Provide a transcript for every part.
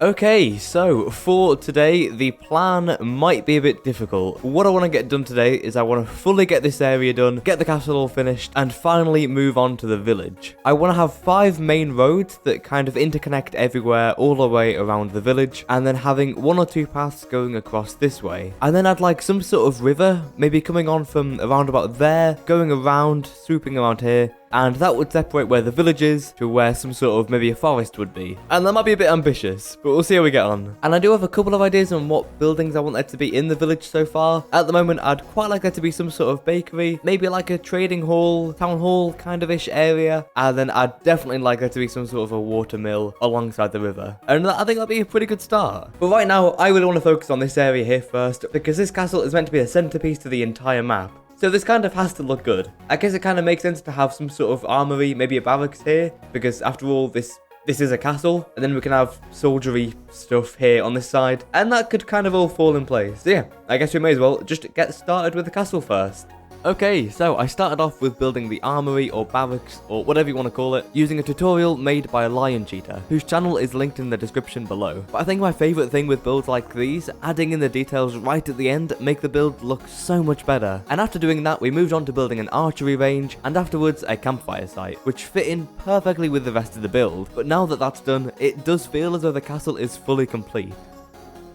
Okay, so for today, the plan might be a bit difficult. What I want to get done today is I want to fully get this area done, get the castle all finished, and finally move on to the village. I want to have 5 main roads that kind of interconnect everywhere all the way around the village, and then having 1 or 2 paths going across this way. And then I'd like some sort of river, maybe coming on from around about there, going around, swooping around here, and that would separate where the village is to where some sort of maybe a forest would be. And that might be a bit ambitious, but we'll see how we get on. And I do have a couple of ideas on what buildings I want there to be in the village so far. At the moment, I'd quite like there to be some sort of bakery, maybe like a trading hall, town hall kind of ish area. And then I'd definitely like there to be some sort of a watermill alongside the river. And I think that'd be a pretty good start. But right now, I really want to focus on this area here first, because this castle is meant to be a centerpiece to the entire map. So this kind of has to look good. I guess it kind of makes sense to have some sort of armory, maybe a barracks here, because after all, this is a castle, and then we can have soldiery stuff here on this side, and that could kind of all fall in place. So yeah, I guess we may as well just get started with the castle first. Okay, so I started off with building the armory or barracks or whatever you want to call it, using a tutorial made by LionCheater, whose channel is linked in the description below. But I think my favourite thing with builds like these, adding in the details right at the end, make the build look so much better. And after doing that, we moved on to building an archery range, and afterwards a campfire site, which fit in perfectly with the rest of the build. But now that that's done, it does feel as though the castle is fully complete.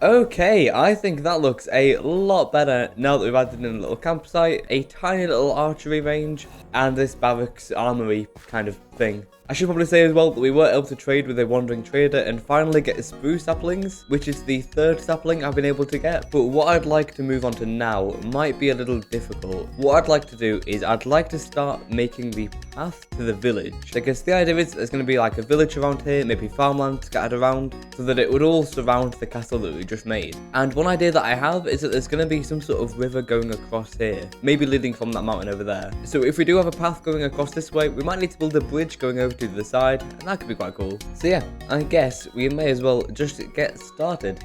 Okay, I think that looks a lot better now that we've added in a little campsite, a tiny little archery range, and this barracks armory kind of thing. I should probably say as well that we were able to trade with a wandering trader and finally get spruce saplings, which is the 3rd sapling I've been able to get. But what I'd like to move on to now might be a little difficult. What I'd like to do is I'd like to start making the path to the village. Because the idea is there's going to be like a village around here, maybe farmland scattered around, so that it would all surround the castle that we just made. And one idea that I have is that there's going to be some sort of river going across here, maybe leading from that mountain over there. So if we do have a path going across this way, we might need to build a bridge going over to the side, and that could be quite cool. So yeah, I guess we may as well just get started.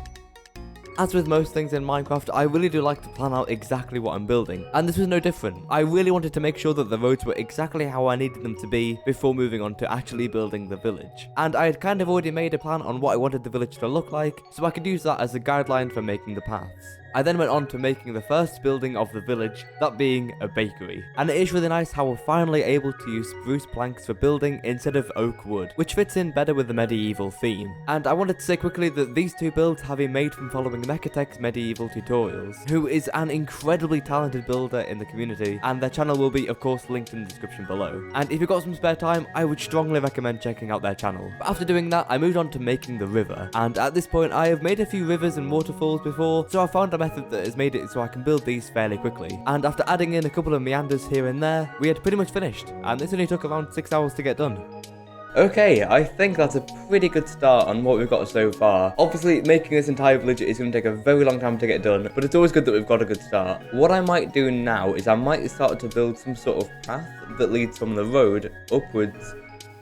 As with most things in Minecraft, I really do like to plan out exactly what I'm building, and this was no different. I really wanted to make sure that the roads were exactly how I needed them to be before moving on to actually building the village. And I had kind of already made a plan on what I wanted the village to look like, so I could use that as a guideline for making the paths. I then went on to making the first building of the village, that being a bakery. And it is really nice how we're finally able to use spruce planks for building instead of oak wood, which fits in better with the medieval theme. And I wanted to say quickly that these 2 builds have been made from following Mechitect's medieval tutorials, who is an incredibly talented builder in the community, and their channel will be of course linked in the description below. And if you've got some spare time, I would strongly recommend checking out their channel. But after doing that, I moved on to making the river, and at this point I have made a few rivers and waterfalls before, so I found a method that has made it so I can build these fairly quickly. And after adding in a couple of meanders here and there, we had pretty much finished, and this only took around 6 hours to get done. Okay, I think that's a pretty good start on what we've got so far. Obviously, making this entire village is going to take a very long time to get done, but it's always good that we've got a good start. What I might do now is I might start to build some sort of path that leads from the road upwards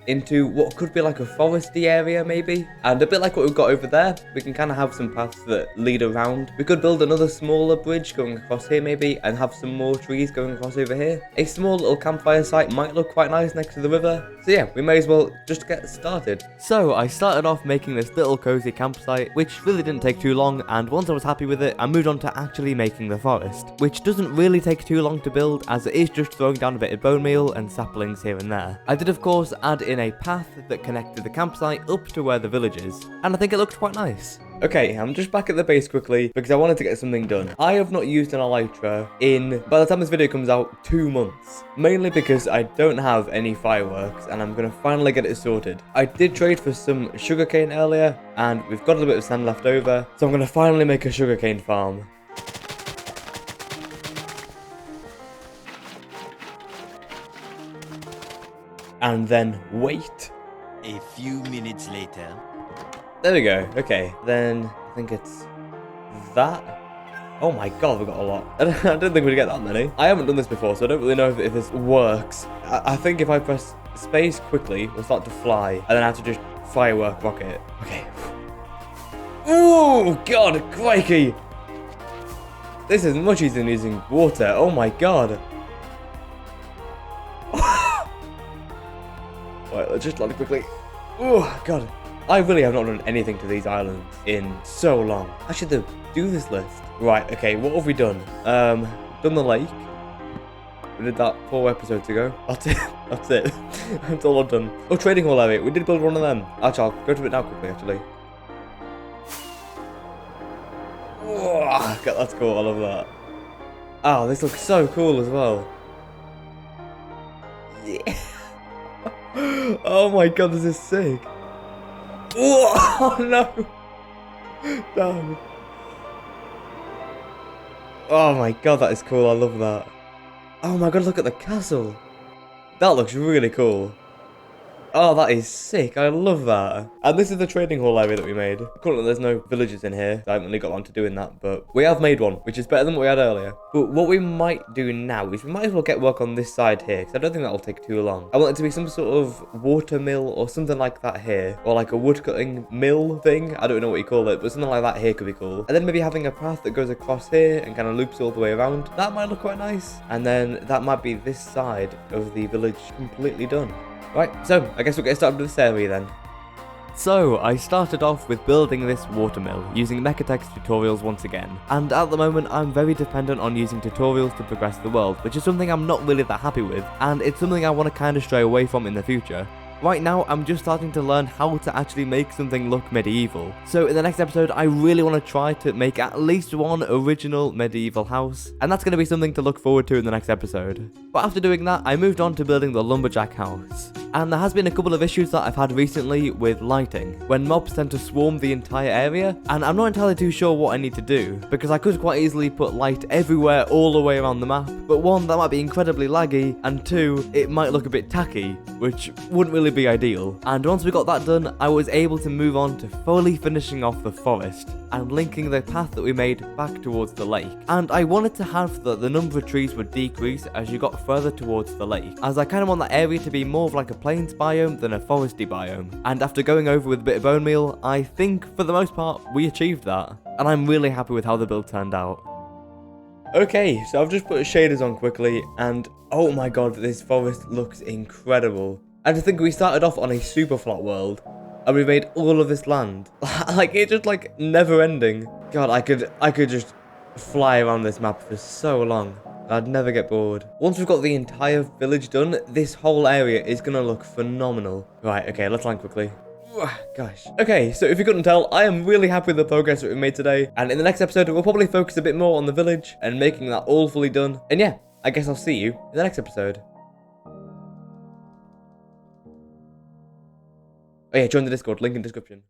into what could be like a foresty area maybe, and a bit like what we've got over there, we can kind of have some paths that lead around. We could build another smaller bridge going across here maybe, and have some more trees going across over here. A small little campfire site might look quite nice next to the river, so yeah, we may as well just get started. So I started off making this little cozy campsite, which really didn't take too long, and once I was happy with it, I moved on to actually making the forest, which doesn't really take too long to build, as it is just throwing down a bit of bone meal and saplings here and there. I did of course add in a path that connected the campsite up to where the village is, and I think it looked quite nice. Okay, I'm just back at the base quickly because I wanted to get something done. I have not used an elytra in, by the time this video comes out, 2 months. Mainly because I don't have any fireworks and I'm going to finally get it sorted. I did trade for some sugarcane earlier and we've got a little bit of sand left over, so I'm going to finally make a sugarcane farm. And then wait. A few minutes later. There we go. Okay, then I think it's that. Oh my god, we've got a lot. I don't think we'd get that many. I haven't done this before, so I don't really know if this works. I think if I press space quickly, we'll start to fly, and then I have to just firework rocket. Okay. Oh god, crikey! This is much easier than using water. Oh my god. Right, let's just land it quickly. Oh god. I really have not done anything to these islands in so long. I should do this list. Right, okay, what have we done? Done the lake. We did that 4 episodes ago. That's it. That's it. That's all I've done. Oh, trading hall area. We did build one of them. Actually, I'll go to it now quickly, actually. Oh, that's cool. I love that. Oh, this looks so cool as well. Yeah. Oh my god, this is sick. Oh no. Damn. Oh my god, that is cool. I love that. Oh my god, look at the castle. That looks really cool. Oh, that is sick. I love that. And this is the trading hall area that we made. Currently, there's no villages in here. I haven't really got on to doing that, but we have made one, which is better than what we had earlier. But what we might do now is we might as well get work on this side here, because I don't think that'll take too long. I want it to be some sort of water mill or something like that here, or like a wood cutting mill thing. I don't know what you call it, but something like that here could be cool. And then maybe having a path that goes across here and kind of loops all the way around. That might look quite nice. And then that might be this side of the village completely done. Right, so I guess we'll get started with this area then. So, I started off with building this watermill, using Mechitect tutorials once again, and at the moment I'm very dependent on using tutorials to progress the world, which is something I'm not really that happy with, and it's something I want to kind of stray away from in the future. Right now, I'm just starting to learn how to actually make something look medieval. So in the next episode, I really want to try to make at least one original medieval house. And that's going to be something to look forward to in the next episode. But after doing that, I moved on to building the lumberjack house. And there has been a couple of issues that I've had recently with lighting, when mobs tend to swarm the entire area, and I'm not entirely too sure what I need to do, because I could quite easily put light everywhere all the way around the map, but one, that might be incredibly laggy, and two, it might look a bit tacky, which wouldn't really be ideal. And once we got that done, I was able to move on to fully finishing off the forest, and linking the path that we made back towards the lake. And I wanted to have the number of trees would decrease as you got further towards the lake, as I kind of want that area to be more of like a plains biome than a foresty biome. And after going over with a bit of bone meal, I think for the most part we achieved that, and I'm really happy with how the build turned out. Okay, so I've just put shaders on quickly, and oh my god, this forest looks incredible. And to think we started off on a super flat world, and we made all of this land. Like, it's just like never ending. God, I could just fly around this map for so long. I'd never get bored. Once we've got the entire village done, this whole area is gonna look phenomenal. Right, okay, let's land quickly. Gosh. Okay, so if you couldn't tell, I am really happy with the progress that we made today. And in the next episode, we'll probably focus a bit more on the village and making that all fully done. And yeah, I guess I'll see you in the next episode. Oh yeah, join the Discord, link in description.